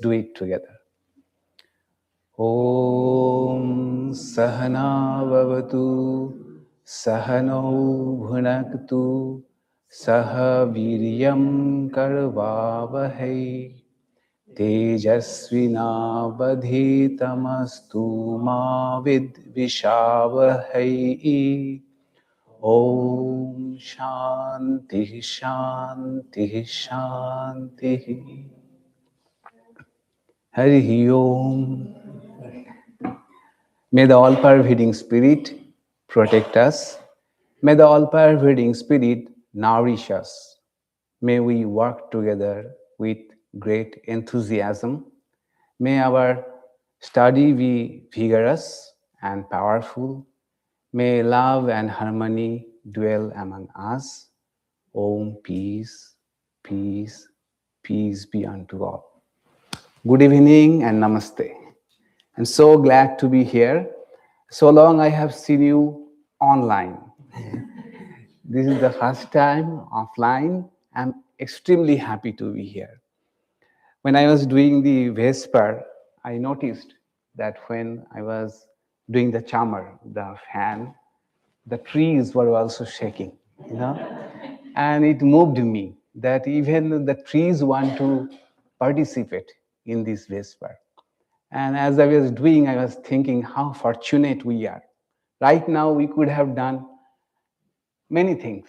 do it together. Om Sahana Vavatu Sahano Bhunaktu Saha Viryam Karvavahai Tejasvinavadhitamastu ma vidvishavahai. Om Shanti Shanti Shanti. Hari Om. May the all-pervading Spirit protect us. May the all-pervading Spirit nourish us. May we work together with great enthusiasm. May our study be vigorous and powerful. May love and harmony dwell among us. Om peace, peace, peace be unto all. Good evening and namaste. I'm so glad to be here. So long I have seen you online. This is the first time offline. I'm extremely happy to be here. When I was doing the Vesper, I noticed that when I was doing the chamar, the fan, the trees were also shaking, you know, and it moved me that even the trees want to participate in this Vesper. And as I was doing, I was thinking how fortunate we are. Right now, we could have done many things.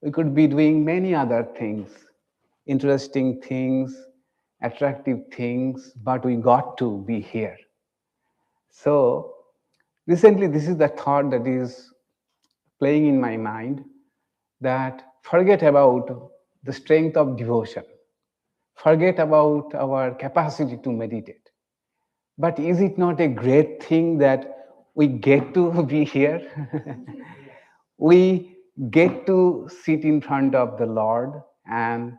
We could be doing many other things, interesting things, attractive things, but we got to be here. So, recently, this is the thought that is playing in my mind, that forget about the strength of devotion, forget about our capacity to meditate. But is it not a great thing that we get to be here? We get to sit in front of the Lord and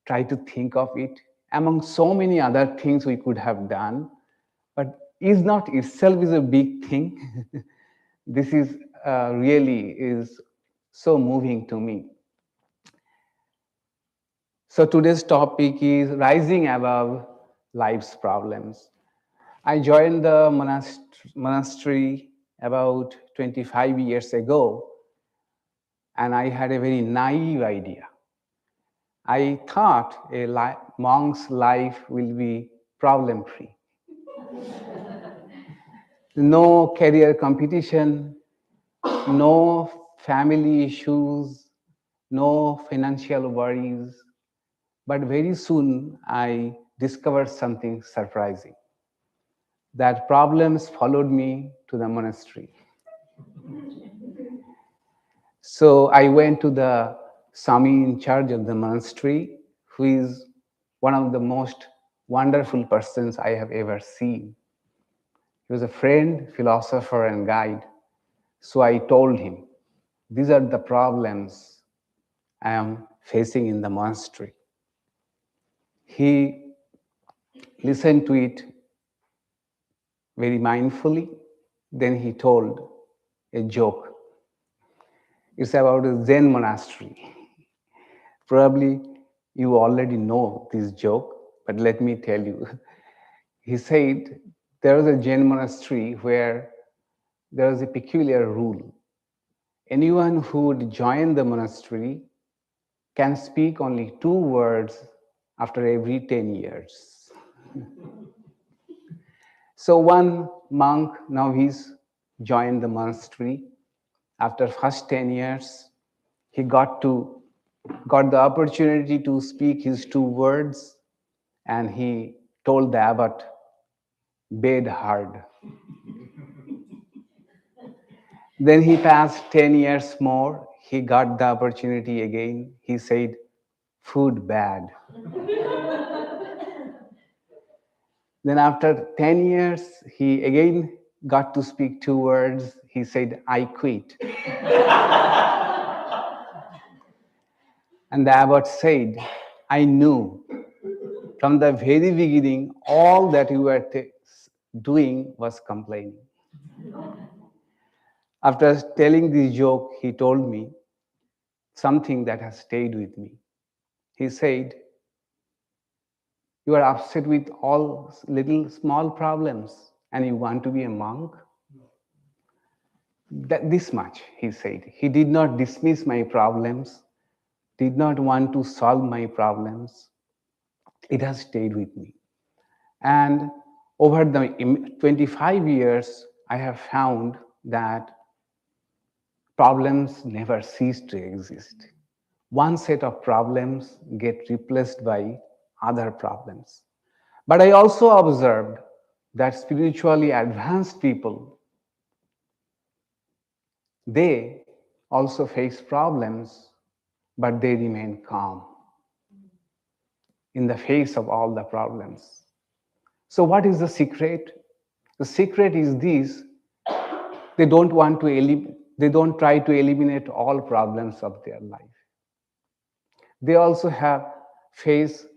try to think of it among so many other things we could have done. But is not itself is a big thing. This is really is so moving to me. So today's topic is rising above life's problems. I joined the monastery about 25 years ago, and I had a very naive idea. I thought a monk's life will be problem free. No career competition, no family issues, no financial worries. But very soon I discovered something surprising, that problems followed me to the monastery. So I went to the Swami in charge of the monastery, who is one of the most wonderful persons I have ever seen. He was a friend, philosopher, and guide. So I told him, these are the problems I am facing in the monastery. He listened to it very mindfully. Then he told a joke. It's about a Zen monastery. Probably you already know this joke, but let me tell you. He said there was a Jain monastery where there was a peculiar rule. Anyone who would join the monastery can speak only 2 words after every 10 years. So one monk, now he's joined the monastery. After first 10 years, he got the opportunity to speak his 2 words, and he told the abbot, bed hard. Then he passed 10 years more. He got the opportunity again. He said, food bad. Then after 10 years, he again got to speak 2 words. He said, I quit. And the abbot said, I knew from the very beginning, all that you were doing was complaining. After telling this joke, he told me something that has stayed with me. He said, You are upset with all little small problems and you want to be a monk? That, this much, he said. He did not dismiss my problems, did not want to solve my problems. It has stayed with me. And over the 25 years, I have found that problems never cease to exist. One set of problems get replaced by other problems. But I also observed that spiritually advanced people, they also face problems, but they remain calm in the face of all the problems. So, what is the secret? The secret is this: they don't want to they don't try to eliminate all problems of their life. They also have face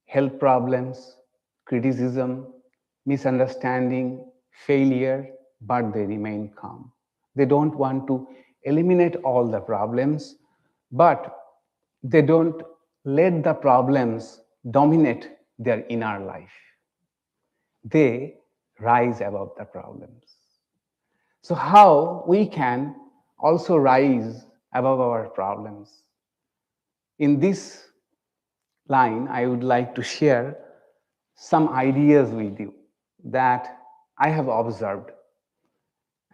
health problems, criticism, misunderstanding, failure, but they remain calm. They don't want to eliminate all the problems, but they don't let the problems dominate their inner life. They rise above the problems. So, how we can also rise above our problems? In this line, I would like to share some ideas with you that I have observed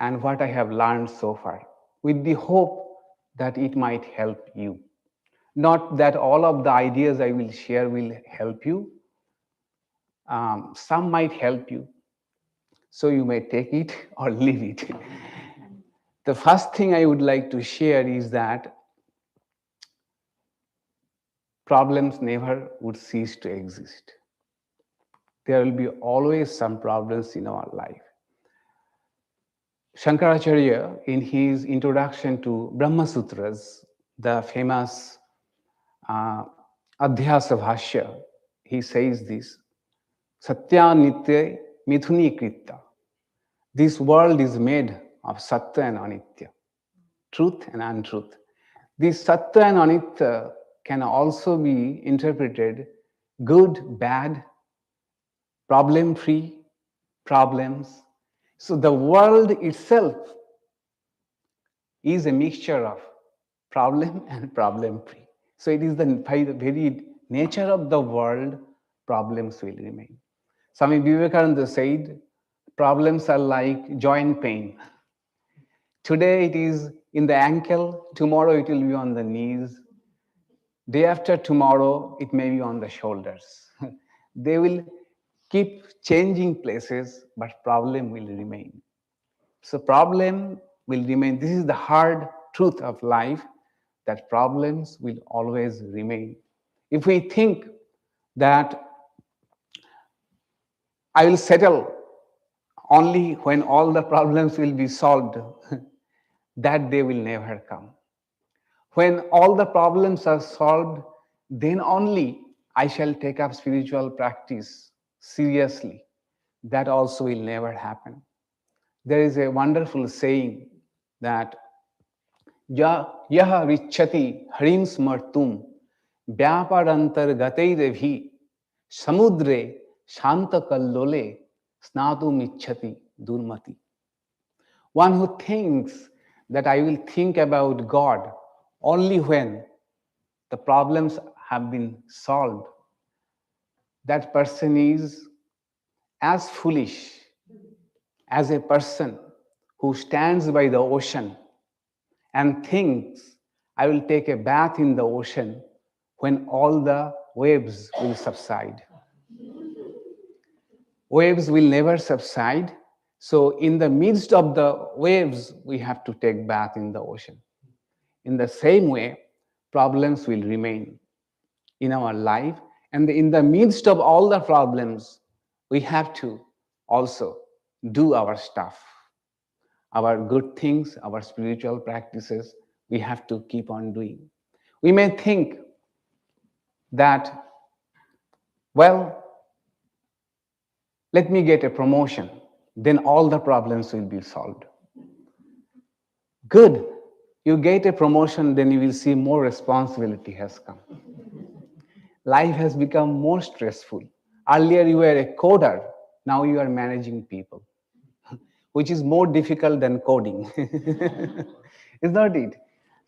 and what I have learned so far, with the hope that it might help you. Not that all of the ideas I will share will help you, some might help you, so you may take it or leave it. The first thing I would like to share is that problems never would cease to exist. There will be always some problems in our life. Shankaracharya, in his introduction to Brahma Sutras, the famous uh, Adhyasa Bhashya, he says this: Satya Nitya Mithuni Kritta. This world is made of Satya and Anitya, truth and untruth. This Satya and Anitya can also be interpreted good, bad, problem free, problems. So the world itself is a mixture of problem and problem free. So it is by the very nature of the world, problems will remain. Swami Vivekananda said, problems are like joint pain. Today it is in the ankle, tomorrow it will be on the knees, day after tomorrow it may be on the shoulders. They will keep changing places, but problem will remain. So problem will remain. This is the hard truth of life, that problems will always remain. If we think that I will settle only when all the problems will be solved, that day will never come. When all the problems are solved, then only I shall take up spiritual practice seriously. That also will never happen. There is a wonderful saying that यह विच्छति हरिं स्मर्तुम व्यापारांतर्गतैरभि समुद्रे शांत कल्लोले स्नातुम इच्छति दुर्मति. One who thinks that I will think about God only when the problems have been solved, that person is as foolish as a person who stands by the ocean and thinks, I will take a bath in the ocean when all the waves will subside. Waves will never subside. So in the midst of the waves, we have to take bath in the ocean. In the same way, problems will remain in our life. And in the midst of all the problems, we have to also do our stuff, our good things, our spiritual practices, we have to keep on doing. We may think that, well, let me get a promotion, then all the problems will be solved. Good. You get a promotion, then you will see more responsibility has come. Life has become more stressful. Earlier you were a coder, now you are managing people, which is more difficult than coding. Is not it?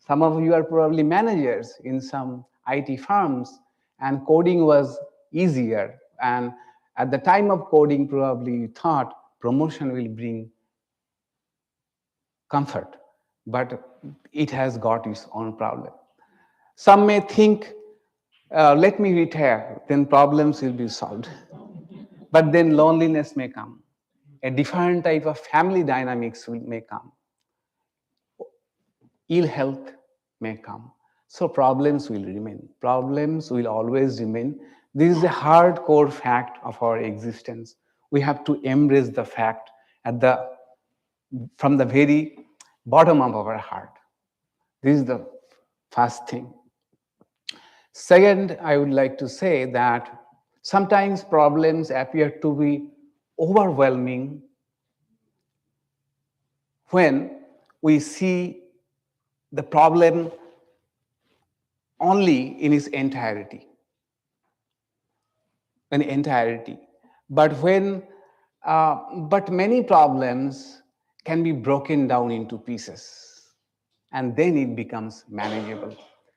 Some of you are probably managers in some IT firms, and coding was easier. And at the time of coding, probably you thought promotion will bring comfort, but it has got its own problem. Some may think, let me retire, then problems will be solved. But then loneliness may come. A different type of family dynamics may come. Ill health may come. So problems will remain. Problems will always remain. This is a hardcore fact of our existence. We have to embrace the fact at the from the very bottom of our heart. This is the first thing. Second, I would like to say that sometimes problems appear to be overwhelming when we see the problem only in its entirety. In entirety. But when but many problems can be broken down into pieces, and then it becomes manageable.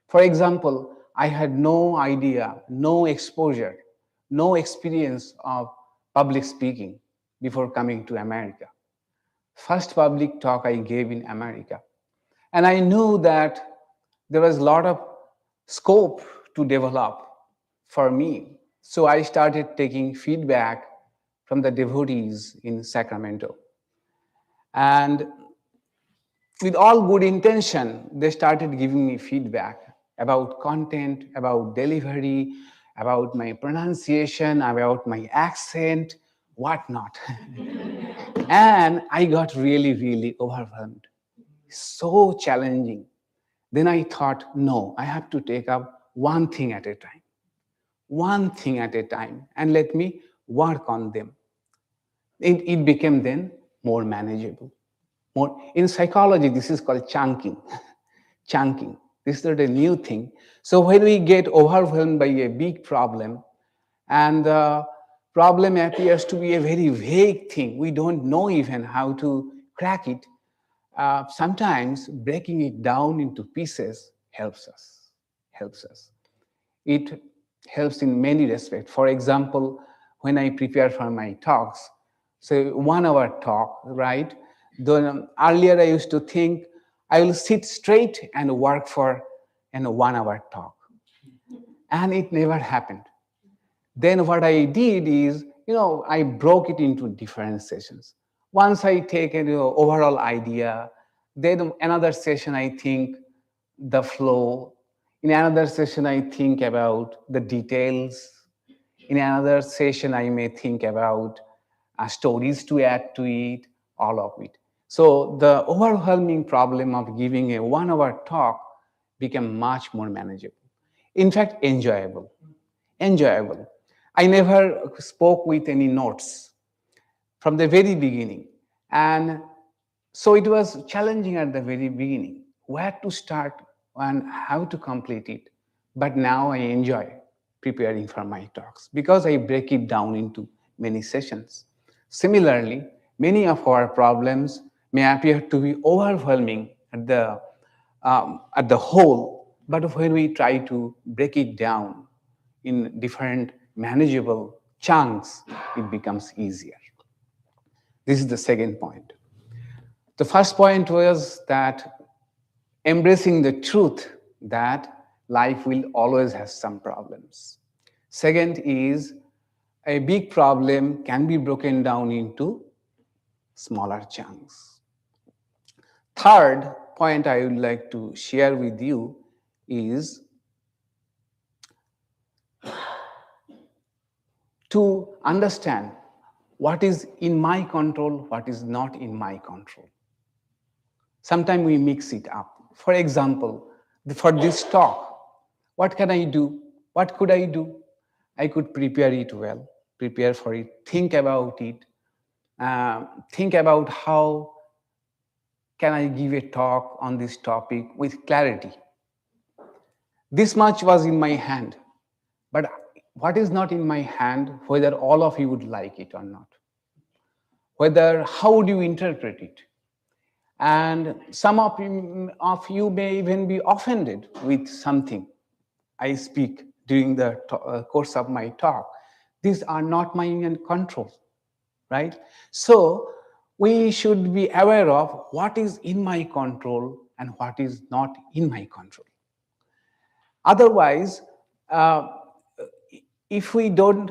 For example, I had no idea, no exposure, no experience of public speaking before coming to America. First public talk I gave in America. And I knew that there was a lot of scope to develop for me. So I started taking feedback from the devotees in Sacramento. And with all good intention, they started giving me feedback about content, about delivery, about my pronunciation, about my accent, whatnot. And I got really, really overwhelmed. So challenging. Then I thought, no, I have to take up one thing at a time, one thing at a time, and let me work on them. It became then more manageable. More in psychology, this is called chunking. Chunking. This is not a new thing. So when we get overwhelmed by a big problem, and the problem appears to be a very vague thing, we don't know even how to crack it. Sometimes breaking it down into pieces helps us. Helps us. It helps in many respects. For example, when I prepare for my talks, so 1 hour talk, right? Then earlier I used to think I will sit straight and work for a 1 hour talk, and it never happened. Then what I did is, I broke it into different sessions. Once I take an overall idea, then another session I think the flow. In another session I think about the details. In another session I may think about stories to add to it, all of it. So the overwhelming problem of giving a 1 hour talk became much more manageable. In fact, enjoyable. Enjoyable. I never spoke with any notes from the very beginning. And so it was challenging at the very beginning where to start and how to complete it. But now I enjoy preparing for my talks because I break it down into many sessions. Similarly, many of our problems may appear to be overwhelming at the whole, but when we try to break it down in different manageable chunks, it becomes easier. This is the second point. The first point was that embracing the truth that life will always have some problems. Second is a big problem can be broken down into smaller chunks. Third point I would like to share with you is to understand what is in my control, what is not in my control. Sometimes we mix it up. For example, for this talk, what can I do? What could I do? I could prepare it well, prepare for it, think about it, think about how can I give a talk on this topic with clarity. This much was in my hand, but what is not in my hand, whether all of you would like it or not, whether how would you interpret it. And some of you may even be offended with something I speak during the course of my talk. These are not my control, right? So we should be aware of what is in my control and what is not in my control. Otherwise, uh, if we don't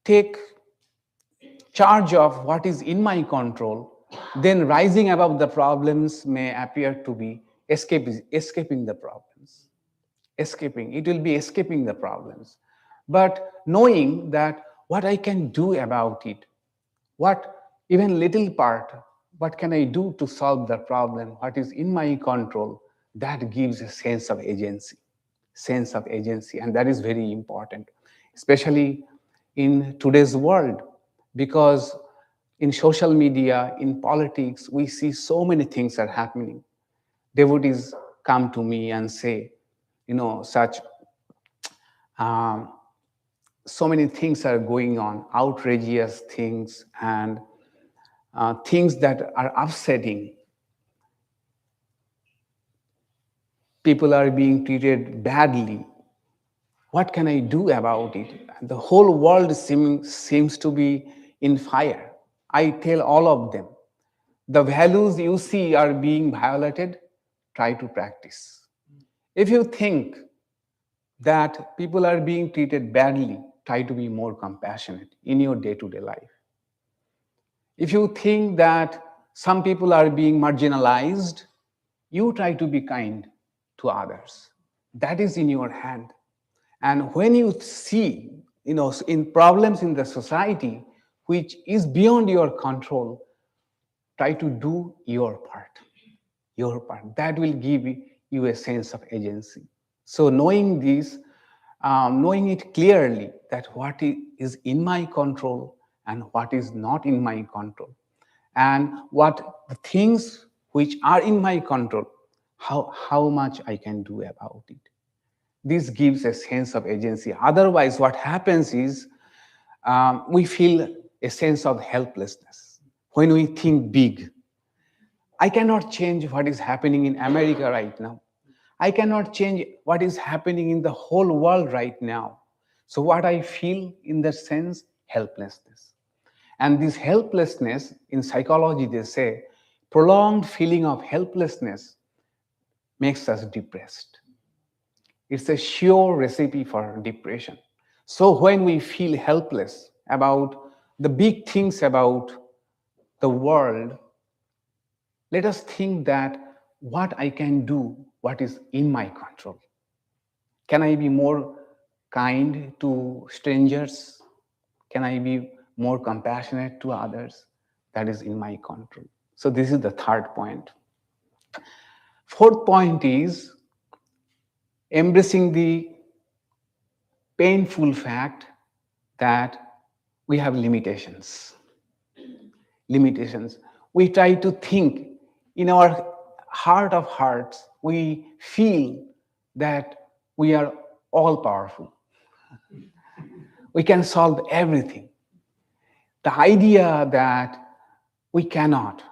take charge of what is in my control, then rising above the problems may appear to be escaping the problems. Escaping, it will be escaping the problems. But knowing that what I can do about it, what even little part, what can I do to solve the problem, what is in my control, that gives a sense of agency, and that is very important, especially in today's world, because in social media, in politics, we see so many things are happening. Devotees come to me and say, such um, so many things are going on, outrageous things, and things that are upsetting. People are being treated badly. What can I do about it? The whole world seems to be in fire. I tell all of them, the values you see are being violated, try to practice. If you think that people are being treated badly, try to be more compassionate in your day to day life. If you think that some people are being marginalized, you try to be kind to others. That is in your hand. And when you see, in problems in the society, which is beyond your control, try to do your part. Your part. That will give you a sense of agency. So knowing this, knowing it clearly that what is in my control and what is not in my control, and what the things which are in my control, how much I can do about it. This gives a sense of agency. Otherwise, what happens is we feel a sense of helplessness. When we think big, I cannot change what is happening in America right now. I cannot change what is happening in the whole world right now. So, what I feel in that sense, helplessness. And this helplessness, in psychology, they say, prolonged feeling of helplessness makes us depressed. It's a sure recipe for depression. So, when we feel helpless about the big things about the world, let us think that what I can do, what is in my control. Can I be more kind to strangers? Can I be more compassionate to others? That is in my control. So, this is the third point. Fourth point is embracing the painful fact that we have limitations. Limitations. We try to think in our heart of hearts, we feel that we are all powerful. We can solve everything. The idea that we cannot,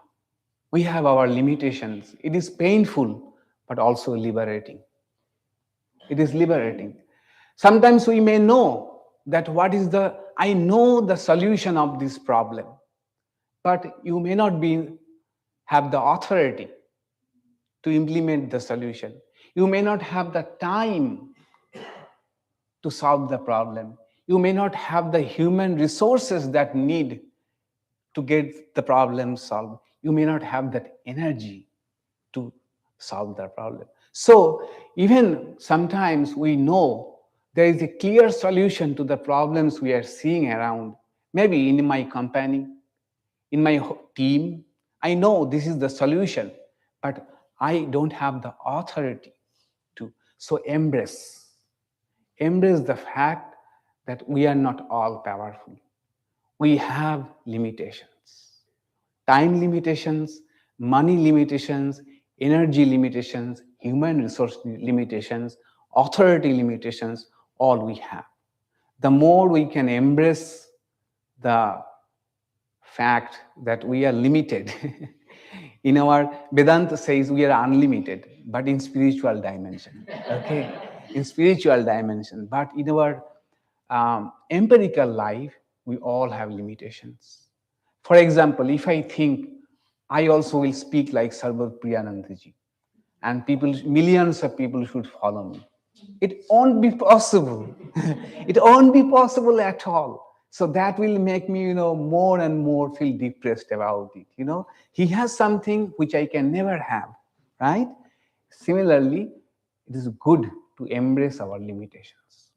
we have our limitations, it is painful, but also liberating. It is liberating. Sometimes we may know that I know the solution of this problem, but you may not have the authority to implement the solution. You may not have the time to solve the problem. You may not have the human resources that need to get the problem solved. You may not have that energy to solve the problem. So even sometimes we know there is a clear solution to the problems we are seeing around. Maybe in my company, in my team, I know this is the solution, but I don't have the authority to. So embrace the fact that we are not all powerful. We have limitations, time limitations, money limitations, energy limitations, human resource limitations, authority limitations, all we have. The more we can embrace the fact that we are limited. In our Vedanta says we are unlimited, but in spiritual dimension. Okay, in spiritual dimension, but in our empirical life, we all have limitations. For example, if I think I also will speak like Sarvat Priyanandaji, and people, millions of people should follow me. It won't be possible. It won't be possible at all. So that will make me, more and more feel depressed about it. He has something which I can never have, right? Similarly, it is good to embrace our limitations.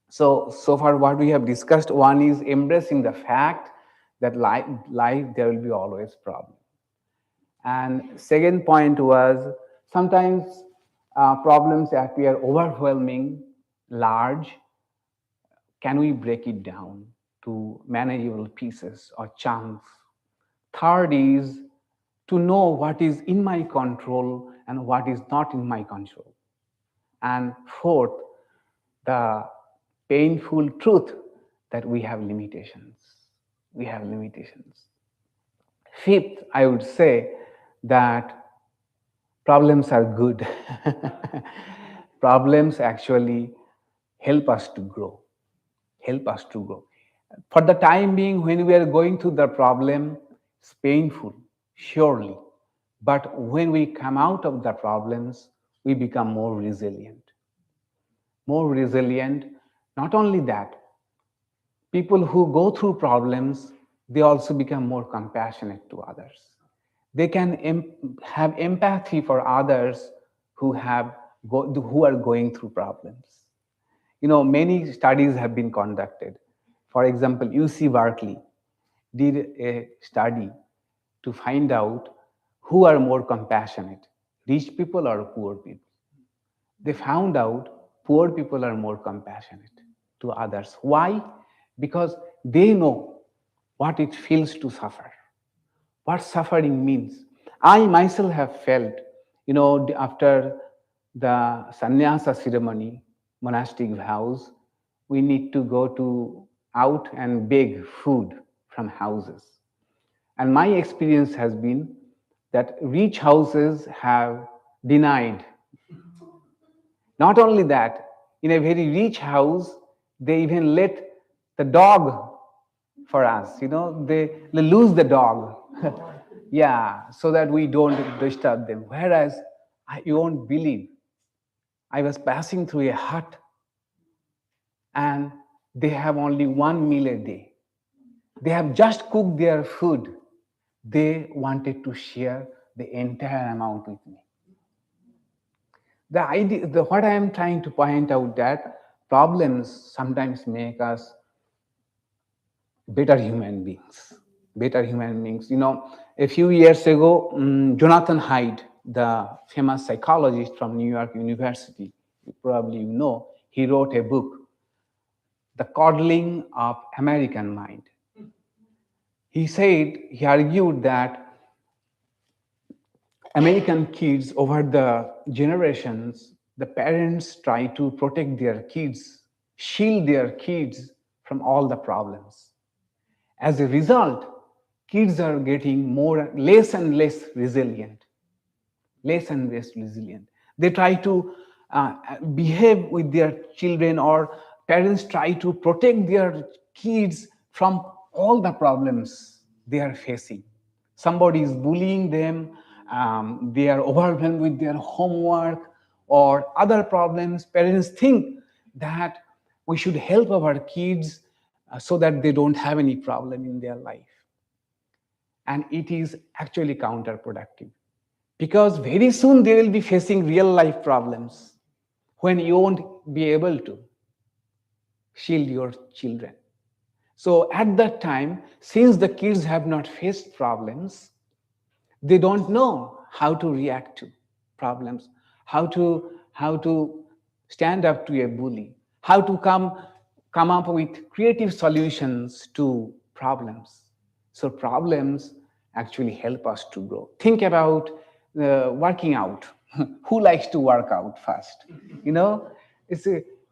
So far, what we have discussed, one is embracing the fact that life there will be always problems. And second point was sometimes problems appear overwhelming, large. Can we break it down to manageable pieces or chunks? Third is to know what is in my control and what is not in my control. And fourth, the painful truth that we have limitations. We have limitations. Fifth, I would say that problems are good. Problems actually help us to grow. Help us to grow. For the time being, when we are going through the problem, it's painful, surely. But when we come out of the problems, we become more resilient. More resilient. Not only that, people who go through problems, they also become more compassionate to others. They can have empathy for others who are going through problems. Many studies have been conducted. For example, UC Berkeley did a study to find out who are more compassionate, rich people or poor people. They found out poor people are more compassionate to others. Why? Because they know what it feels to suffer, what suffering means. I myself have felt, after the sannyasa ceremony, monastic vows, we need to go to out and beg food from houses. And my experience has been that rich houses have denied. Not only that, in a very rich house, they even let the dog for us. They lose the dog. Yeah, so that we don't disturb them. Whereas, you won't believe, I was passing through a hut and they have only one meal a day. They have just cooked their food. They wanted to share the entire amount with me. What I am trying to point out that problems sometimes make us better human beings. Better human beings. A few years ago, Jonathan Haidt, the famous psychologist from New York University, you know, he wrote a book, The Coddling of American Mind. He argued that American kids over the generations, the parents try to protect their kids, shield their kids from all the problems. As a result, kids are getting less and less resilient, less and less resilient. They try to behave with their children, or parents try to protect their kids from all the problems they are facing. Somebody is bullying them, they are overwhelmed with their homework or other problems. Parents think that we should help our kids so that they don't have any problem in their life. And it is actually counterproductive, because very soon they will be facing real life problems when you won't be able to shield your children. So at that time, since the kids have not faced problems, they don't know how to react to problems, how to stand up to a bully, how to come up with creative solutions to problems. So problems actually help us to grow. Think about working out. Who likes to work out first? It's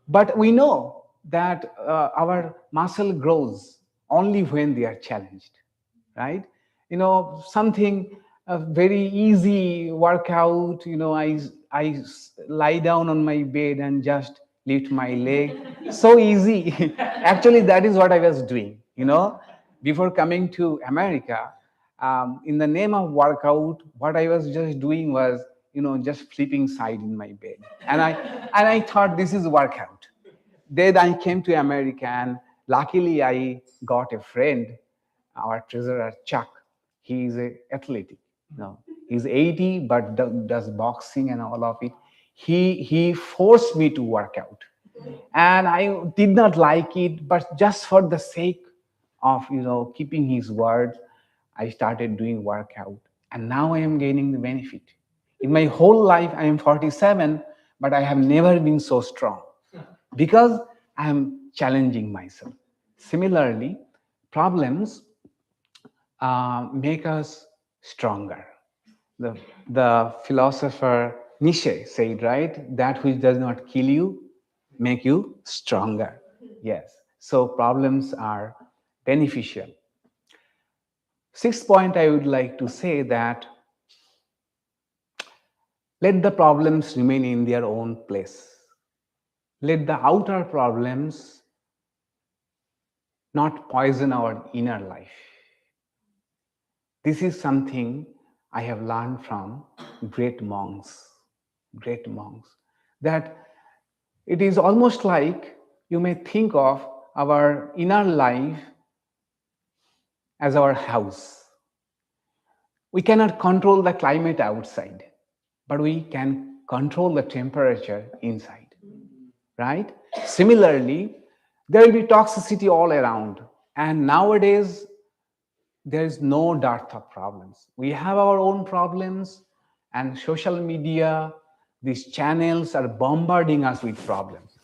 but we know that our muscle grows only when they are challenged, right? Something very easy workout. Lie down on my bed and just lift my leg. So easy. Actually, that is what I was doing. Before coming to America, in the name of workout, what I was just doing was, just flipping side in my bed, and I thought this is workout. Then I came to America, and luckily I got a friend, our treasurer Chuck. He is a athletic. No, he's 80, but does boxing and all of it. He forced me to work out, and I did not like it, but just for the sake of keeping his word, I started doing workout, and now I am gaining the benefit. In my whole life, I am 47, but I have never been so strong because I am challenging myself. Similarly, problems make us stronger. The, the philosopher Nietzsche said, right, that which does not kill you, make you stronger. Yes. So problems are beneficial. Sixth point, I would like to say that let the problems remain in their own place. Let the outer problems not poison our inner life. This is something I have learned from great monks, that it is almost like you may think of our inner life as our house. We cannot control the climate outside, but we can control the temperature inside, right? Similarly, there will be toxicity all around. And nowadays, there is no dearth of problems. We have our own problems, and social media, these channels are bombarding us with problems.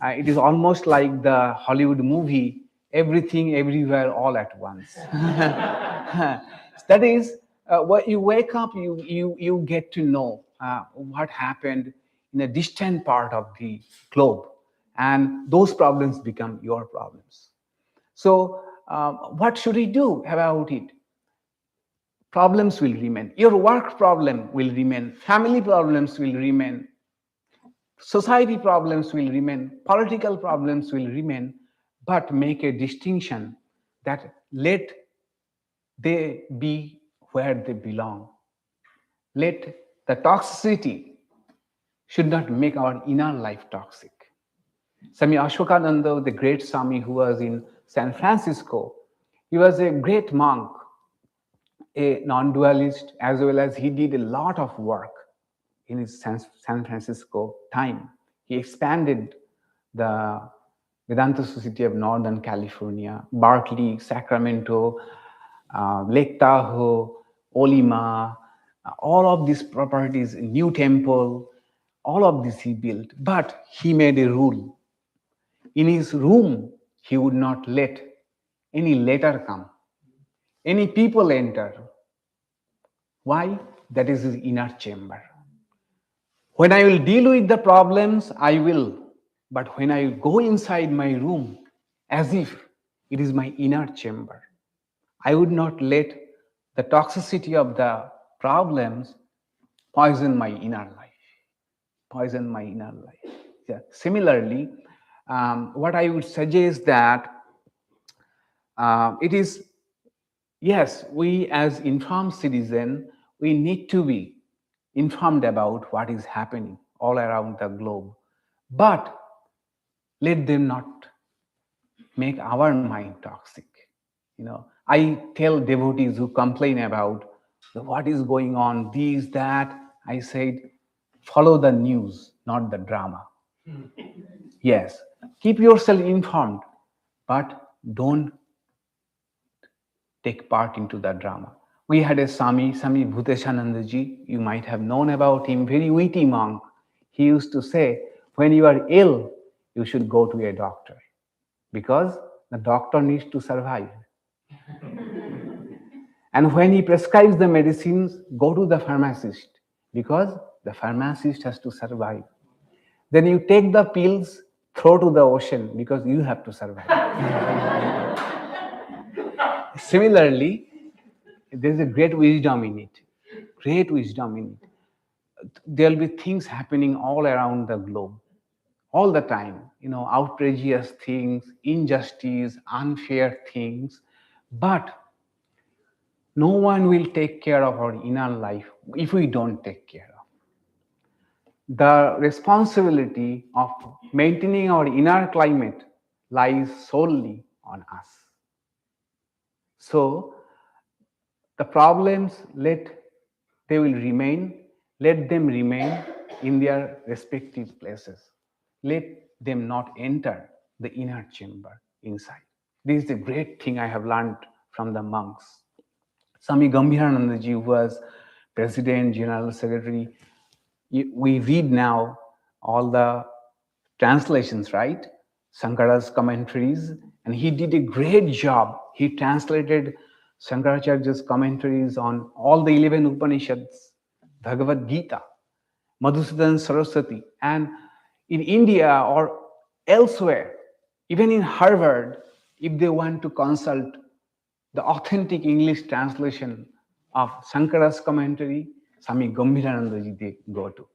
It is almost like the Hollywood movie, everything, everywhere, all at once. That is, when you wake up, you get to know what happened in a distant part of the globe, and those problems become your problems. So, what should we do about it? Problems will remain. Your work problem will remain. Family problems will remain. Society problems will remain. Political problems will remain. But make a distinction that let they be where they belong. Let the toxicity should not make our inner life toxic. Swami Ashokananda, the great Swami who was in San Francisco, he was a great monk, a non-dualist, as well as he did a lot of work in his San Francisco time. He expanded the Vedanta Society of Northern California, Berkeley, Sacramento, Lake Tahoe, Olima, all of these properties, New Temple, all of this he built. But he made a rule. In his room, he would not let any letter come, any people enter. Why? That is his inner chamber. When I will deal with the problems, I will. But when I go inside my room, as if it is my inner chamber, I would not let the toxicity of the problems poison my inner life. Poison my inner life. Yeah. Similarly, what I would suggest that it is, yes, we as informed citizen, we need to be informed about what is happening all around the globe, but let them not make our mind toxic. I tell devotees who complain about what is going on, these, that, I said, follow the news, not the drama. Yes, keep yourself informed, but don't take part into the drama. We had a Swami Bhuteshananda ji. You might have known about him, very witty monk. He used to say, when you are ill, you should go to a doctor because the doctor needs to survive. And when he prescribes the medicines, go to the pharmacist because the pharmacist has to survive. Then you take the pills, throw to the ocean because you have to survive. Similarly, there is a great wisdom in it. Great wisdom in it. There'll be things happening all around the globe, all the time. Outrageous things, injustice, unfair things. But no one will take care of our inner life if we don't take care of. The responsibility of maintaining our inner climate lies solely on us. So the problems, they will remain, let them remain in their respective places. Let them not enter the inner chamber inside. This is the great thing I have learned from the monks. Swami Gambhirananda ji, who was President, General Secretary, we read now all the translations, right? Shankara's commentaries, and he did a great job. He translated Shankaracharya's commentaries on all the 11 Upanishads, Bhagavad Gita, Madhusudan Saraswati, and in India or elsewhere, even in Harvard, if they want to consult the authentic English translation of Shankara's commentary, Swami Gambhirananda ji they go to.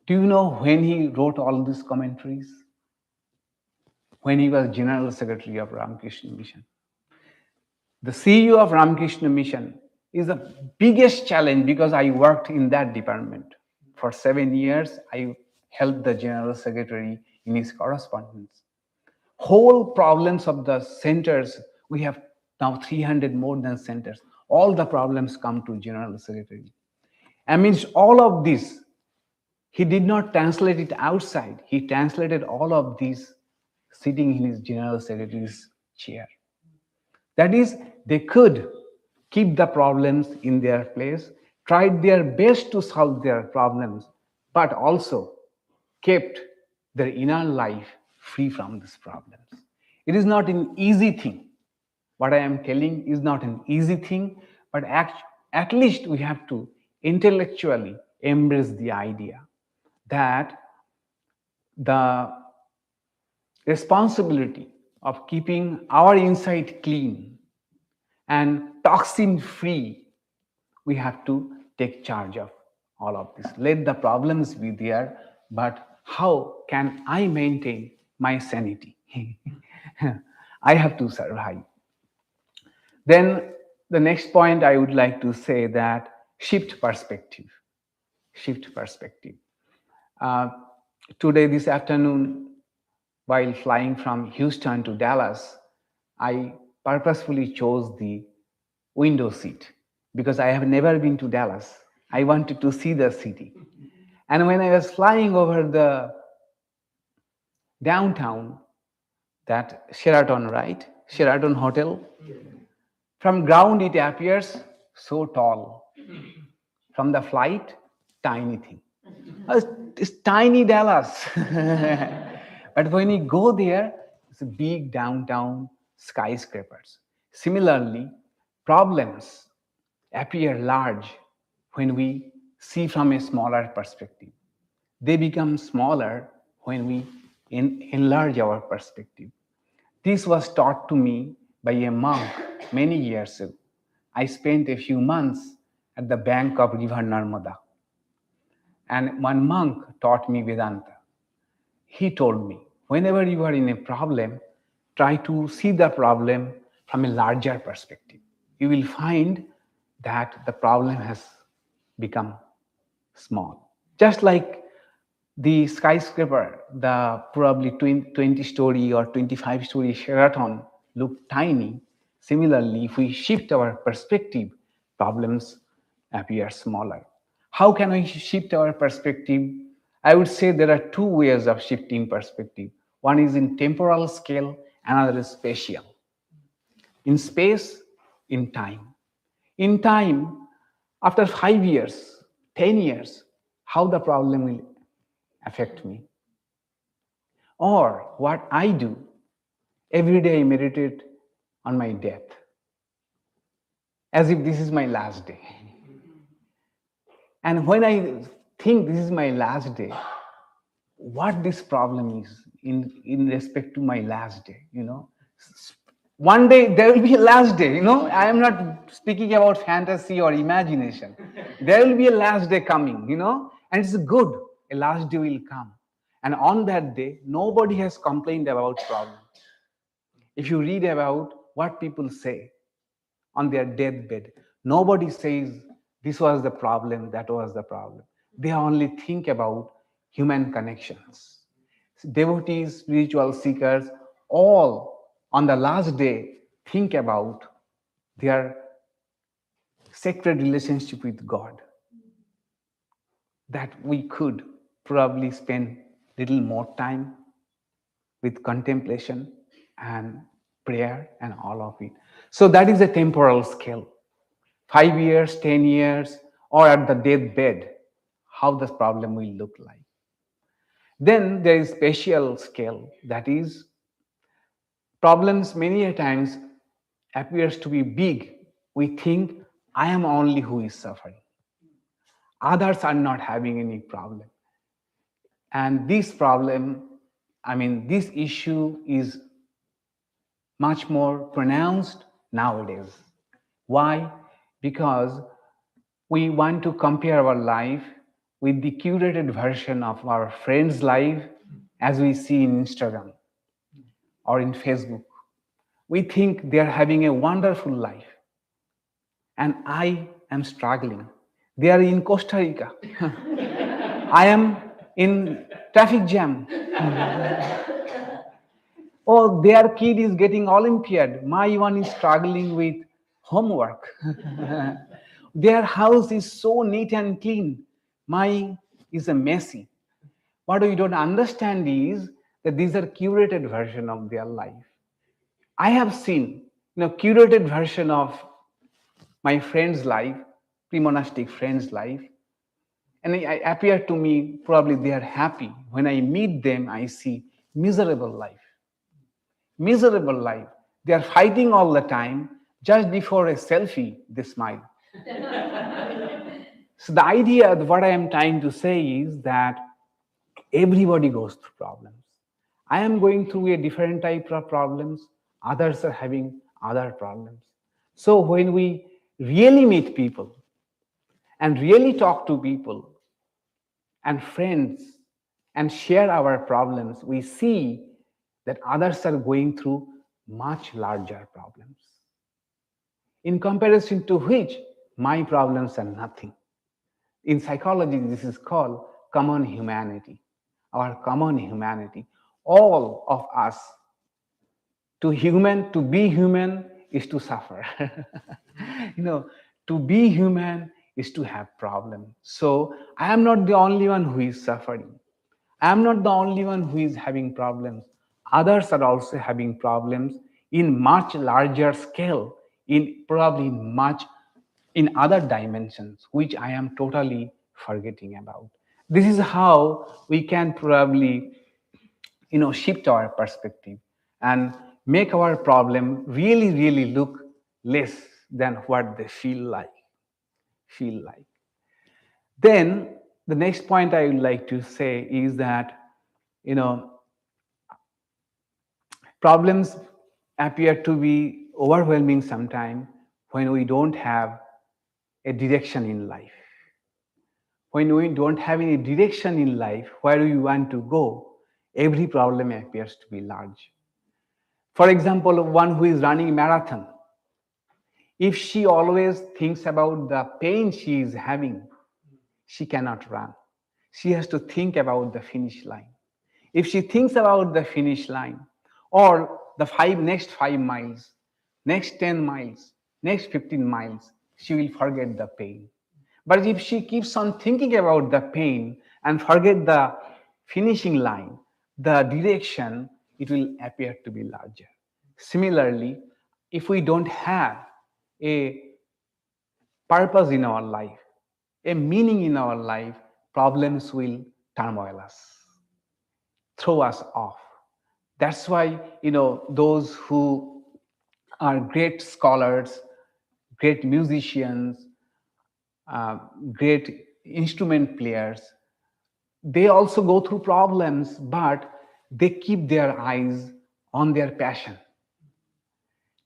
Do you know when he wrote all these commentaries? When he was General Secretary of Ramakrishna Mission. The CEO of Ramakrishna Mission is the biggest challenge because I worked in that department. For 7 years, I helped the General Secretary in his correspondence. Whole problems of the centers, we have now 300 more than centers. All the problems come to General Secretary. Amidst all of this, he did not translate it outside. He translated all of these sitting in his General Secretary's chair. That is, they could keep the problems in their place, tried their best to solve their problems, but also kept their inner life free from these problems. It is not an easy thing. What I am telling is not an easy thing, but at least we have to intellectually embrace the idea that the responsibility of keeping our inside clean and toxin free, we have to take charge of all of this. Let the problems be there, but how can I maintain my sanity? I have to survive. Then the next point I would like to say that shift perspective. Shift perspective. Today, this afternoon, while flying from Houston to Dallas, I purposefully chose the window seat because I have never been to Dallas. I wanted to see the city. And when I was flying over the downtown, that Sheraton, right? Sheraton Hotel. From ground, it appears so tall. From the flight, tiny thing. It's tiny Dallas. But when you go there, it's a big downtown skyscrapers. Similarly, problems appear large when we see from a smaller perspective. They become smaller when we enlarge our perspective. This was taught to me by a monk many years ago. I spent a few months at the bank of River Narmada. And one monk taught me Vedanta. He told me, whenever you are in a problem, try to see the problem from a larger perspective. You will find that the problem has become small. Just like the skyscraper, the probably 20-story or 25-story Sheraton looked tiny. Similarly, if we shift our perspective, problems appear smaller. How can we shift our perspective? I would say there are two ways of shifting perspective. One is in temporal scale, another is spatial. In space, in time. In time, after 5 years, 10 years, how the problem will affect me. Or what I do, every day I meditate on my death, as if this is my last day. And when I think this is my last day, what this problem is in respect to my last day, one day there will be a last day, I am not speaking about fantasy or imagination. There will be a last day coming, and it's good. A last day will come. And on that day, nobody has complained about problems. If you read about what people say on their deathbed, nobody says this was the problem, that was the problem. They only think about human connections. Devotees, spiritual seekers, all on the last day think about their sacred relationship with God, that we could probably spend little more time with contemplation and prayer and all of it. So that is a temporal scale. 5 years, 10 years, or at the deathbed, how the problem will look like. Then there is spatial scale, that is, problems many a times appears to be big. We think I am only who is suffering. Others are not having any problem. And this problem, this issue is much more pronounced nowadays. Why? Because we want to compare our life with the curated version of our friend's life as we see in Instagram or in Facebook. We think they are having a wonderful life, and I am struggling. They are in Costa Rica. I am in traffic jam. Oh, their kid is getting Olympiad. My one is struggling with homework. Their house is so neat and clean. Mine is a messy. What we don't understand is that these are curated version of their life. I have seen, curated version of my friend's life, pre-monastic friend's life, and it appear to me probably they are happy. When I meet them, I see miserable life. Miserable life. They are fighting all the time. Just before a selfie, they smile. So the idea, what I am trying to say is that everybody goes through problems. I am going through a different type of problems. Others are having other problems. So when we really meet people and really talk to people and friends and share our problems, we see that others are going through much larger problems, in comparison to which my problems are nothing. In psychology, this is called common humanity. Our common humanity. All of us, to be human is to suffer. To be human is to have problems. So I am not the only one who is suffering. I am not the only one who is having problems. Others are also having problems in much larger scale, in probably much in other dimensions, which I am totally forgetting about. This is how we can probably, shift our perspective and make our problem really, really look less than what they feel like. Then the next point I would like to say is that, problems appear to be overwhelming sometimes when we don't have a direction in life. When we don't have any direction in life where we want to go, every problem appears to be large. For example, one who is running a marathon, if she always thinks about the pain she is having, she cannot run. She has to think about the finish line. If she thinks about the finish line or the next 5 miles, next 10 miles, next 15 miles, she will forget the pain. But if she keeps on thinking about the pain and forget the finishing line, the direction, it will appear to be larger. Similarly, if we don't have a purpose in our life, a meaning in our life, problems will turmoil us, throw us off. That's why, those who are great scholars, great musicians, great instrument players, they also go through problems, but they keep their eyes on their passion.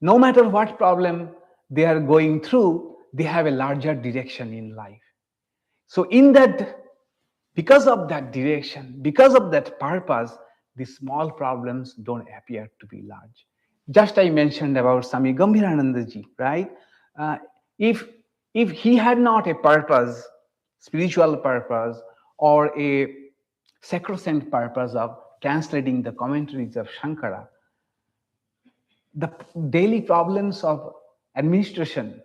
No matter what problem they are going through, they have a larger direction in life. So, in that, because of that direction, because of that purpose, the small problems don't appear to be large. Just I mentioned about Swami Gambhirananda ji, right? Uh, if if he had not a purpose, spiritual purpose, or a sacrosanct purpose of translating the commentaries of Shankara, the daily problems of administration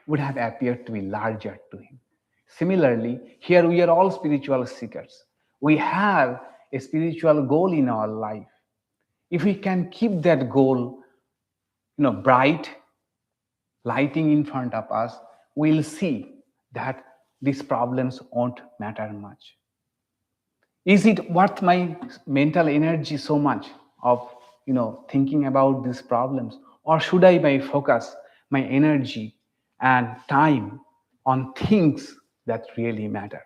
would have appeared to be larger to him. Similarly, here we are all spiritual seekers. We have a spiritual goal in our life. If we can keep that goal, bright, lighting in front of us, we'll see that these problems won't matter much. Is it worth my mental energy so much of thinking about these problems, or should I my focus my energy and time on things that really matter?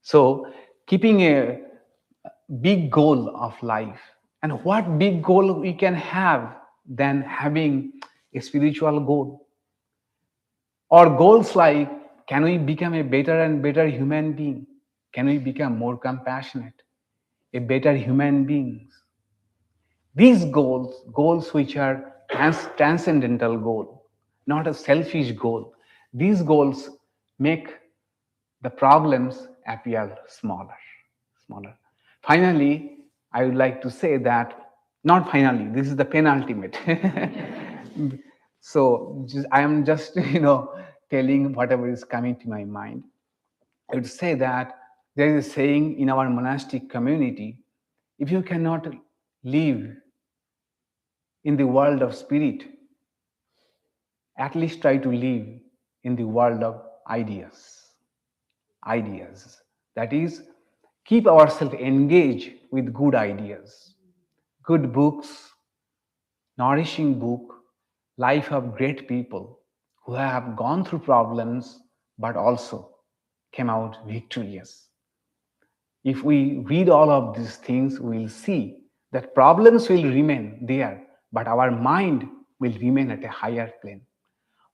So keeping a big goal of life, and what big goal we can have than having a spiritual goal, or goals like, can we become a better and better human being? Can we become more compassionate, a better human beings? These goals which are transcendental goal, not a selfish goal, these goals make the problems appear smaller. Finally, I would like to say that, not finally, this is the penultimate. So I am just, telling whatever is coming to my mind. I would say that there is a saying in our monastic community: if you cannot live in the world of spirit, at least try to live in the world of ideas. Ideas. That is, keep ourselves engaged with good ideas, good books, nourishing book, life of great people who have gone through problems but also came out victorious. If we read all of these things, we will see that problems will remain there, but our mind will remain at a higher plane.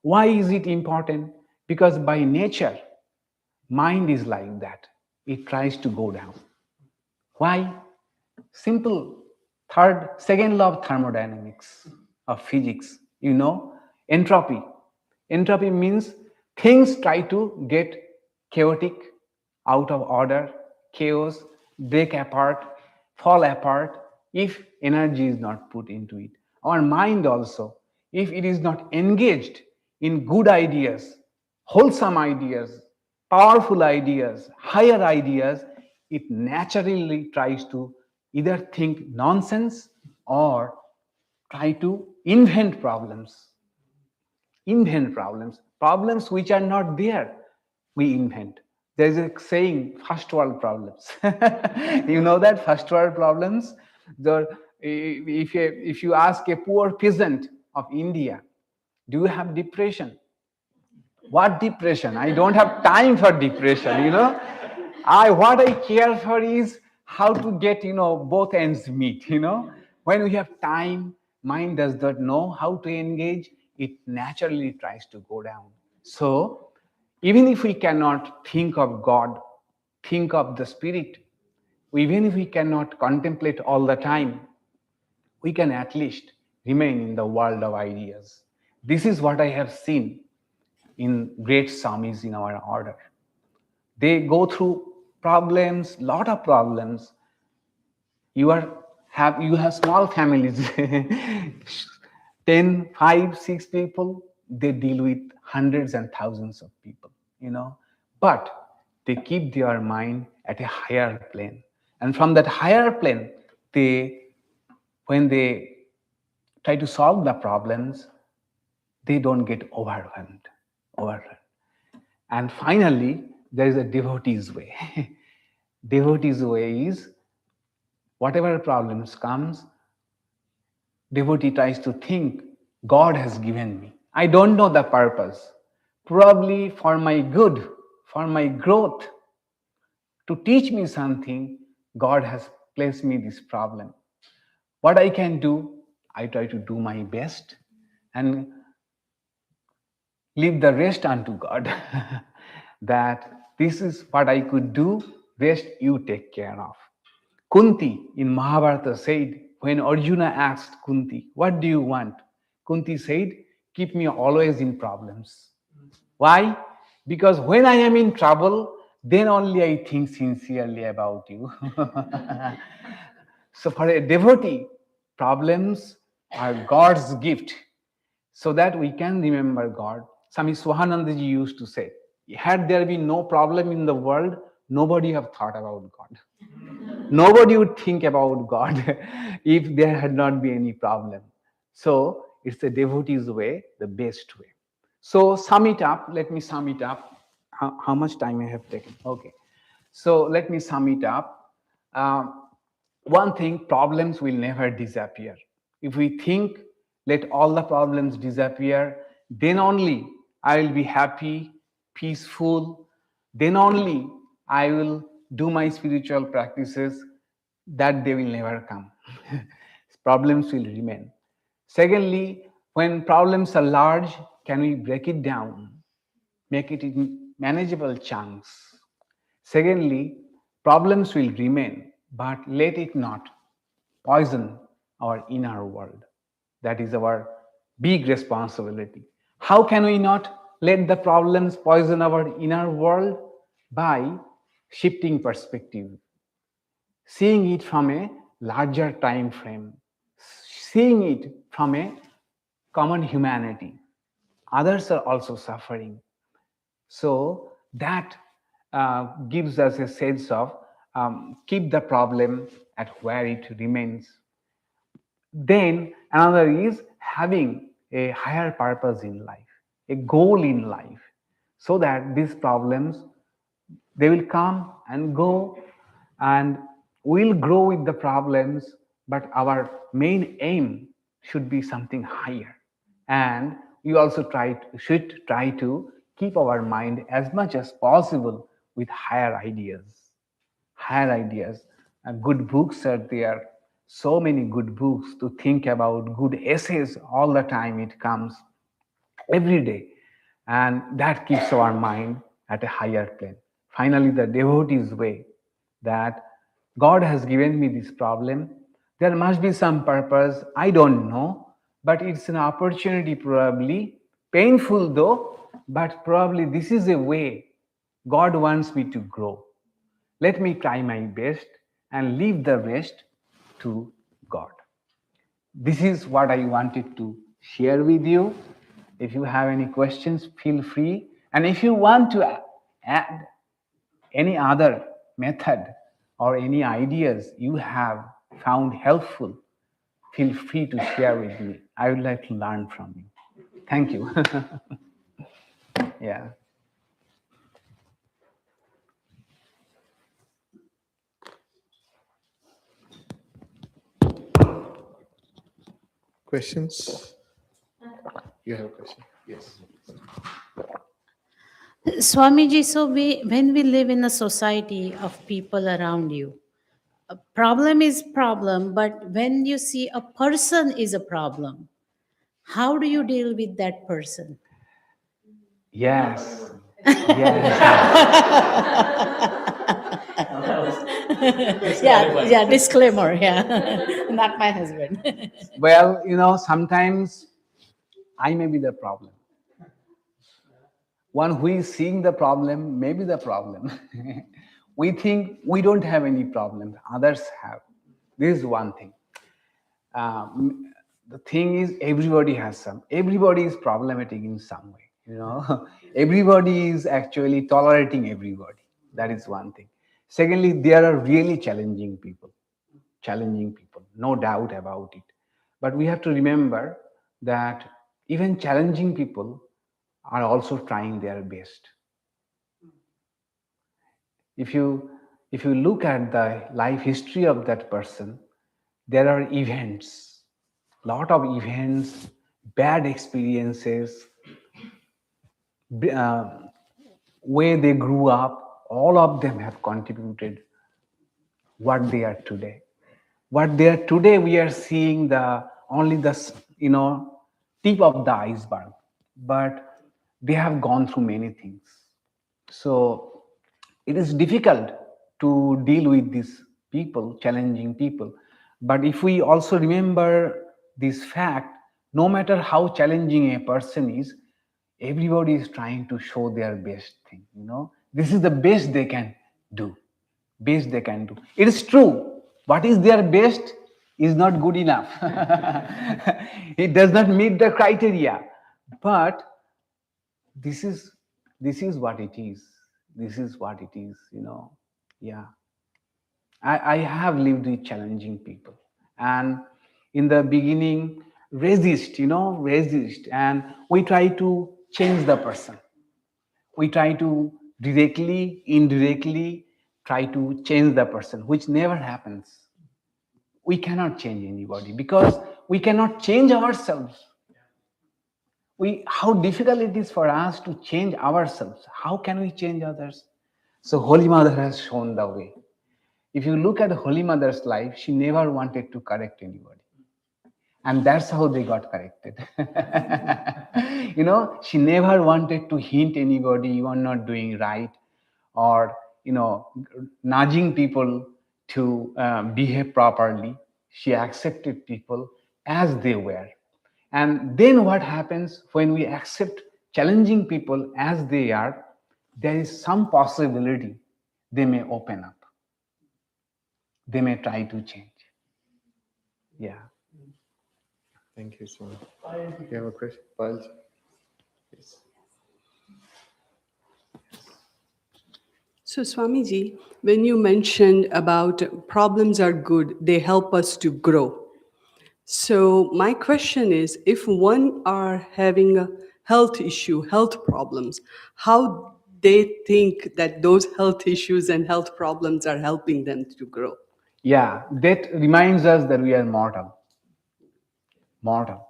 Why is it important? Because by nature, mind is like that. It tries to go down. Why? Simple. Second law of thermodynamics, of physics, entropy. Entropy means things try to get chaotic, out of order, chaos, break apart, fall apart if energy is not put into it. Our mind also, if it is not engaged in good ideas, wholesome ideas, powerful ideas, higher ideas, it naturally tries to either think nonsense or try to invent problems which are not there. We invent. There's a saying, first world problems. You know that first world problems. If you ask a poor peasant of India, do you have depression? What depression? I don't have time for depression. What I care for is how to get both ends meet. When we have time, mind does not know how to engage, it naturally tries to go down. So even if we cannot think of God, think of the spirit, even if we cannot contemplate all the time, we can at least remain in the world of ideas. This is what I have seen in great Swamis in our order. They go through problems, lot of problems. You have small families, 10, 5, 6 people. They deal with hundreds and thousands of people. But they keep their mind at a higher plane. And from that higher plane, when they try to solve the problems, they don't get overwhelmed. And finally, there is a devotee's way. Devotee's way is, whatever problems comes, devotee tries to think, God has given me. I don't know the purpose. Probably for my good, for my growth, to teach me something, God has placed me this problem. What I can do, I try to do my best and leave the rest unto God. That this is what I could do, rest you take care of. Kunti in Mahabharata said, when Arjuna asked Kunti, what do you want? Kunti said, keep me always in problems. Why? Because when I am in trouble, then only I think sincerely about you. So for a devotee, problems are God's gift so that we can remember God. Swami Swahanandaji used to say, had there been no problem in the world, nobody have thought about God. Nobody would think about God if there had not been any problem. So it's the devotee's way, the best way. So sum it up. Let me sum it up. How much time I have taken? Okay. So let me sum it up. One thing, problems will never disappear. If we think, let all the problems disappear, then only I will be happy, peaceful, then only I will do my spiritual practices, that they will never come. Problems will remain. Secondly, when problems are large, can we break it down, make it in manageable chunks? Secondly, problems will remain, but let it not poison our inner world. That is our big responsibility. How can we not let the problems poison our inner world? By shifting perspective, seeing it from a larger time frame, seeing it from a common humanity. Others are also suffering. So that gives us a sense of keep the problem at where it remains. Then another is having a higher purpose in life, a goal in life, so that these problems, they will come and go, and we'll grow with the problems, but our main aim should be something higher. And we also should try to keep our mind as much as possible with higher ideas. Higher ideas. Good books are there. So many good books to think about, good essays all the time it comes every day. And that keeps our mind at a higher plane. Finally, the devotee's way, that God has given me this problem. There must be some purpose. I don't know, but it's an opportunity, probably painful though, but probably this is a way God wants me to grow. Let me try my best and leave the rest to God. This is what I wanted to share with you. If you have any questions, feel free. And if you want to add any other method or any ideas you have found helpful, feel free to share with me. I would like to learn from you. Thank you. Yeah. Questions? You have a question? Yes. Swamiji, so when we live in a society of people around you, a problem is problem, but when you see a person is a problem, how do you deal with that person? Yes. Yes. Yeah, disclaimer, yeah. Not my husband. Well, sometimes I may be the problem. One who is seeing the problem may be the problem. We think we don't have any problems, others have. This is one thing. The thing is, everybody is problematic in some way. Everybody is actually tolerating everybody. That is one thing. Secondly, there are really challenging people, no doubt about it. But we have to remember that even challenging people are also trying their best. If you look at the life history of that person, there are events, lot of events, bad experiences, where they grew up, all of them have contributed what they are today. What they are today, we are seeing the only the tip of the iceberg, but they have gone through many things. So it is difficult to deal with these people, challenging people. But if we also remember this fact, no matter how challenging a person is, everybody is trying to show their best thing. This is the best they can do. Best they can do. It is true. What is their best is not good enough. It does not meet the criteria. But this is this is what it is. This is what it is. Yeah. I have lived with challenging people, and in the beginning, resist, and we try to change the person. We try to directly, indirectly try to change the person, which never happens. We cannot change anybody because we cannot change ourselves. How difficult it is for us to change ourselves. How can we change others? So Holy Mother has shown the way. If you look at Holy Mother's life, she never wanted to correct anybody. And that's how they got corrected. She never wanted to hint anybody you are not doing right, or nudging people to behave properly. She accepted people as they were. And then what happens when we accept challenging people as they are? There is some possibility they may open up, they may try to change. Yeah. Thank you, Swami. You have a question? Payal? Yes. So, Swamiji, when you mentioned about problems are good, they help us to grow. So, my question is, if one are having a health issue, health problems, how they think that those health issues and health problems are helping them to grow? Yeah, that reminds us that we are mortal. Mortal.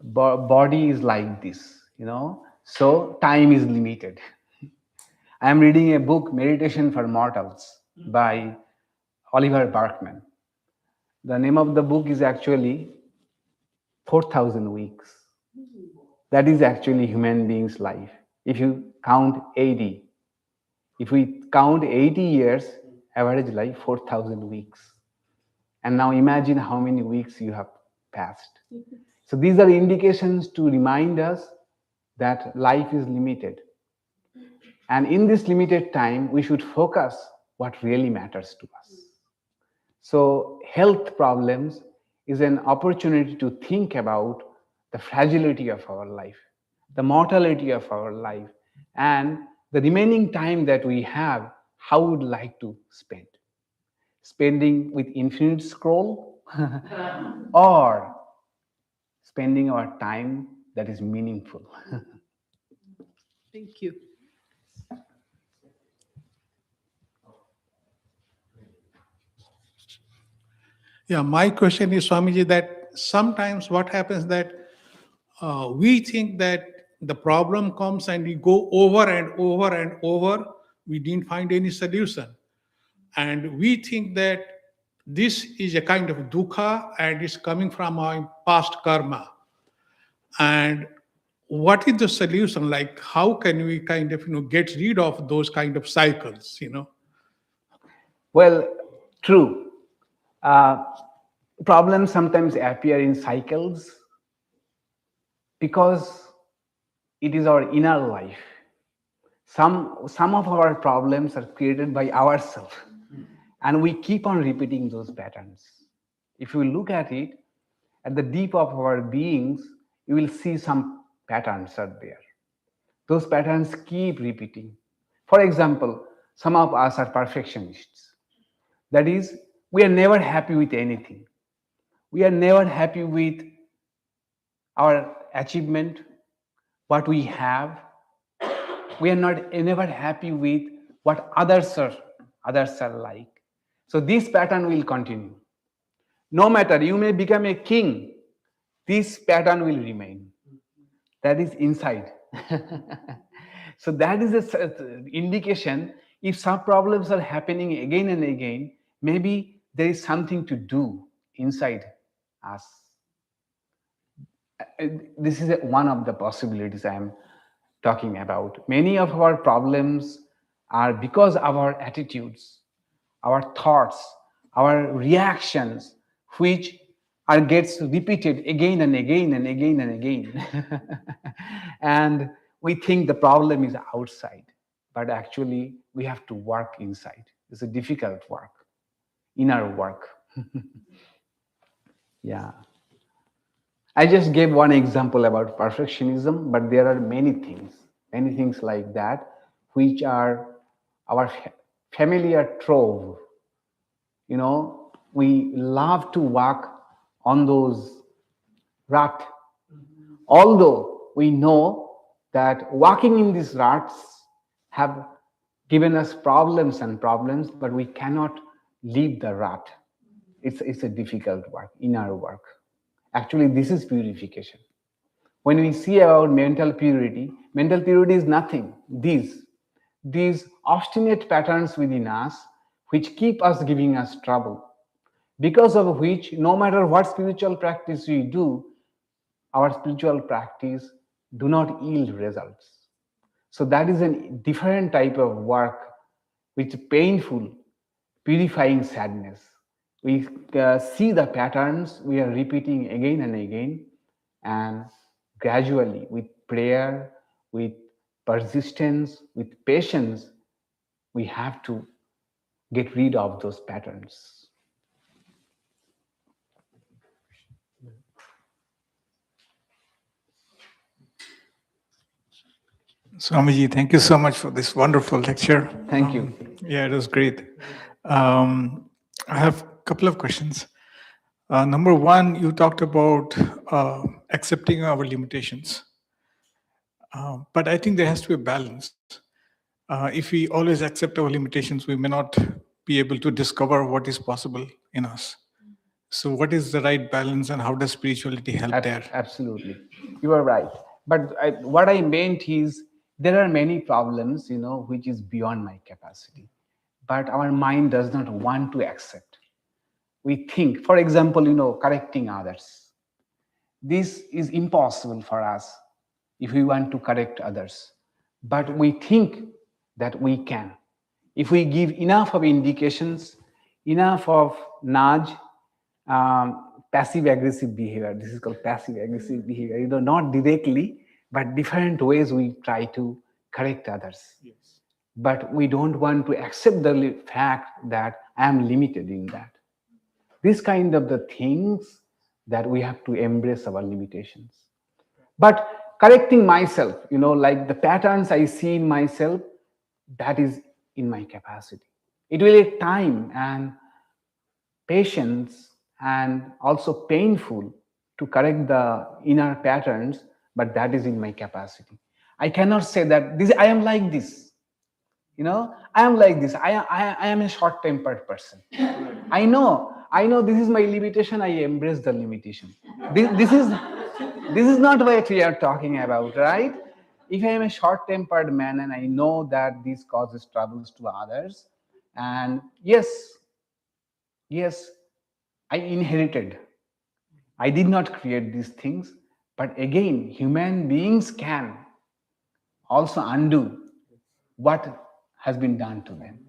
Body is like this. So time is limited. I am reading a book, Meditation for Mortals, by Oliver Barkman. The name of the book is actually 4,000 weeks. That is actually human being's life. If you count 80, if we count 80 years, average life, 4,000 weeks. And now imagine how many weeks you have passed. So these are indications to remind us that life is limited. And in this limited time, we should focus what really matters to us. So health problems is an opportunity to think about the fragility of our life, the mortality of our life, and the remaining time that we have, how we would like to spend. Spending with infinite scroll or spending our time that is meaningful. Thank you. Yeah, my question is, Swamiji, that sometimes what happens that we think that the problem comes and we go over and over and over, we didn't find any solution. And we think that this is a kind of dukkha and is coming from our past karma. And what is the solution? Like, how can we kind of, get rid of those kind of cycles? Well, true. Uh, Problems sometimes appear in cycles because it is our inner life. Some of our problems are created by ourselves, and we keep on repeating those patterns. If you look at it, at the deep of our beings, you will see some patterns are there. Those patterns keep repeating. For example, some of us are perfectionists. That is, we are never happy with anything. We are never happy with our achievement, what we have. We are not never happy with what others are like. So this pattern will continue. No matter you may become a king, this pattern will remain. That is inside. So that is an indication. If some problems are happening again and again, maybe there is something to do inside us. This is one of the possibilities I am talking about. Many of our problems are because our attitudes, our thoughts, our reactions, which are gets repeated again and again and again and again. And we think the problem is outside, but actually we have to work inside. It's a difficult work, inner work. Yeah. I just gave one example about perfectionism, but there are many things like that, which are our familiar trove. You know, we love to walk on those rut, although we know that walking in these ruts have given us problems and problems, but we cannot leave the rut. It's a difficult work, inner work. Actually, this is purification. When we see about mental purity is nothing. These obstinate patterns within us which keep us giving us trouble, because of which no matter what spiritual practice we do, our spiritual practice do not yield results. So that is a different type of work, which is painful, purifying sadness. We see the patterns we are repeating again and again, and gradually, with prayer, with persistence, with patience, we have to get rid of those patterns. Swamiji, thank you so much for this wonderful lecture. Thank you. Yeah, it was great. I have a couple of questions. Number one, you talked about accepting our limitations. But I think there has to be a balance. If we always accept our limitations, we may not be able to discover what is possible in us. So, what is the right balance, and how does spirituality help there? Absolutely, you are right. But what I meant is there are many problems, which is beyond my capacity. But our mind does not want to accept. We think, for example, correcting others. This is impossible for us if we want to correct others. But we think that we can. If we give enough of indications, enough of nudge, passive aggressive behavior. This is called passive aggressive behavior. Not directly, but different ways we try to correct others. Yes. But we don't want to accept the fact that I am limited in that. This kind of the things that we have to embrace our limitations. But correcting myself, like the patterns I see in myself, that is in my capacity. It will take time and patience and also painful to correct the inner patterns, but that is in my capacity. I cannot say that I am like this. I am like this. I am a short-tempered person. I know this is my limitation. I embrace the limitation. This is not what we are talking about, right? If I am a short-tempered man and I know that this causes troubles to others, and yes, I inherited. I did not create these things, but again, human beings can also undo what has been done to them.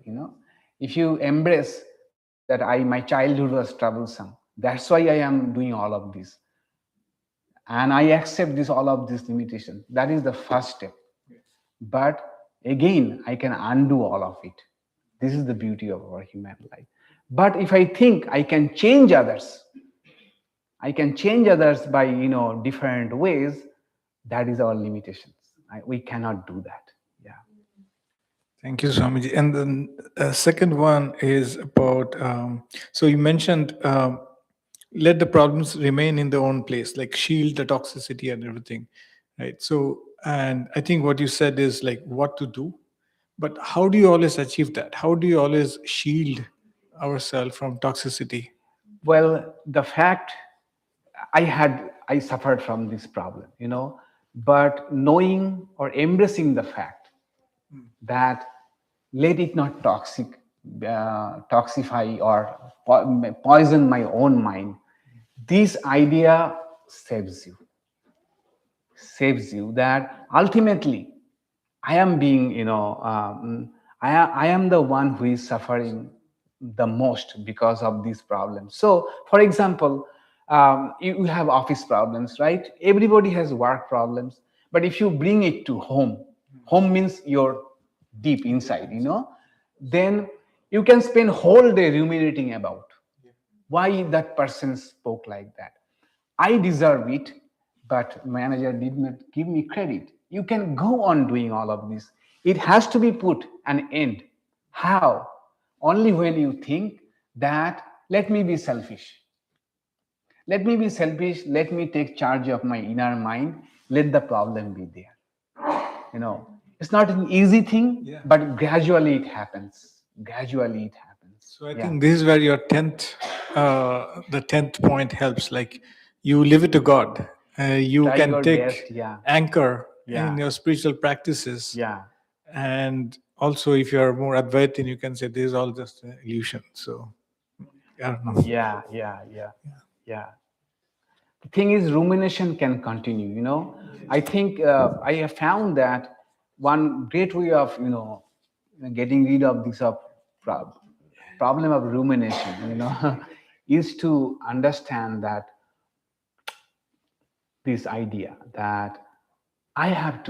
If you embrace that my childhood was troublesome, that's why I am doing all of this, and I accept all of these limitations. That is the first step. But again, I can undo all of it. This is the beauty of our human life. But if I think I can change others, by different ways, that is our limitations. We cannot do that. Yeah. Thank you, Swamiji. And then second one is about, so you mentioned let the problems remain in their own place, like shield the toxicity and everything, right? So, and I think what you said is like what to do, but how do you always achieve that? How do you always shield ourselves from toxicity? Well, the fact I suffered from this problem, but knowing or embracing the fact that let it not toxic toxify or poison my own mind. This idea saves you, that ultimately I am being, I am the one who is suffering the most because of these problems. So, for example, you have office problems, right? Everybody has work problems, but if you bring it to home, home means you're deep inside, then you can spend whole day ruminating about why that person spoke like that. I deserve it, but manager did not give me credit. You can go on doing all of this. It has to be put an end. How? Only when you think that let me be selfish. Let me be selfish. Let me take charge of my inner mind. Let the problem be there. It's not an easy thing, Yeah. but gradually it happens. Gradually it happens. So I think this is where your the 10th point helps. Like you leave it to God. You Try can your take best. Yeah. anchor Yeah. in your spiritual practices. Yeah. And also, if you are more Advaitin, you can say this is all just an illusion. So I don't know. Yeah. The thing is, rumination can continue. I think I have found that one great way of getting rid of this problem of rumination, is to understand that this idea that I have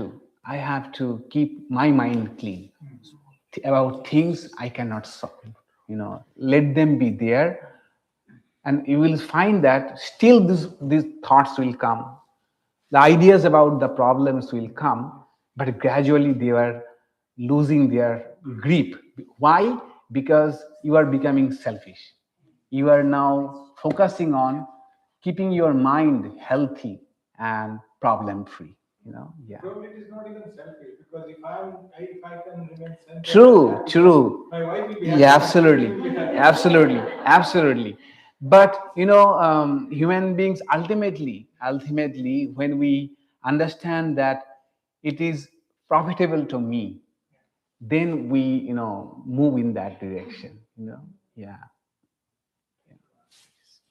to keep my mind clean about things I cannot solve. Let them be there, and you will find that still these thoughts will come, the ideas about the problems will come, but gradually they are losing their grip. Why? Because you are becoming selfish. You are now focusing on keeping your mind healthy and problem free. Yeah. Probably it is not even selfish because if I can remain centered, True. my wife will be Yeah, happy. absolutely. But human beings ultimately, when we understand that it is profitable to me, then we move in that direction. Yeah.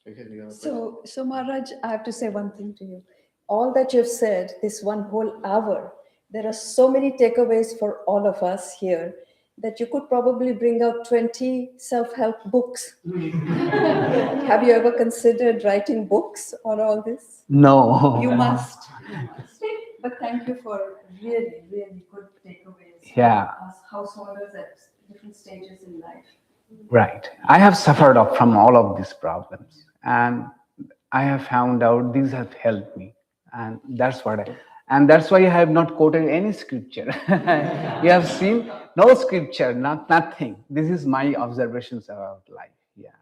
Okay, you have a question? So Maharaj, I have to say one thing to you. All that you've said, this one whole hour, there are so many takeaways for all of us here that you could probably bring out 20 self-help books. Have you ever considered writing books on all this? No. You must. But thank you for really, really good takeaways Yeah. for us householders at different stages in life. Right. I have suffered from all of these problems, and I have found out these have helped me, and that's why I have not quoted any scripture. You have seen no scripture, nothing. This is my observations about life. Yeah.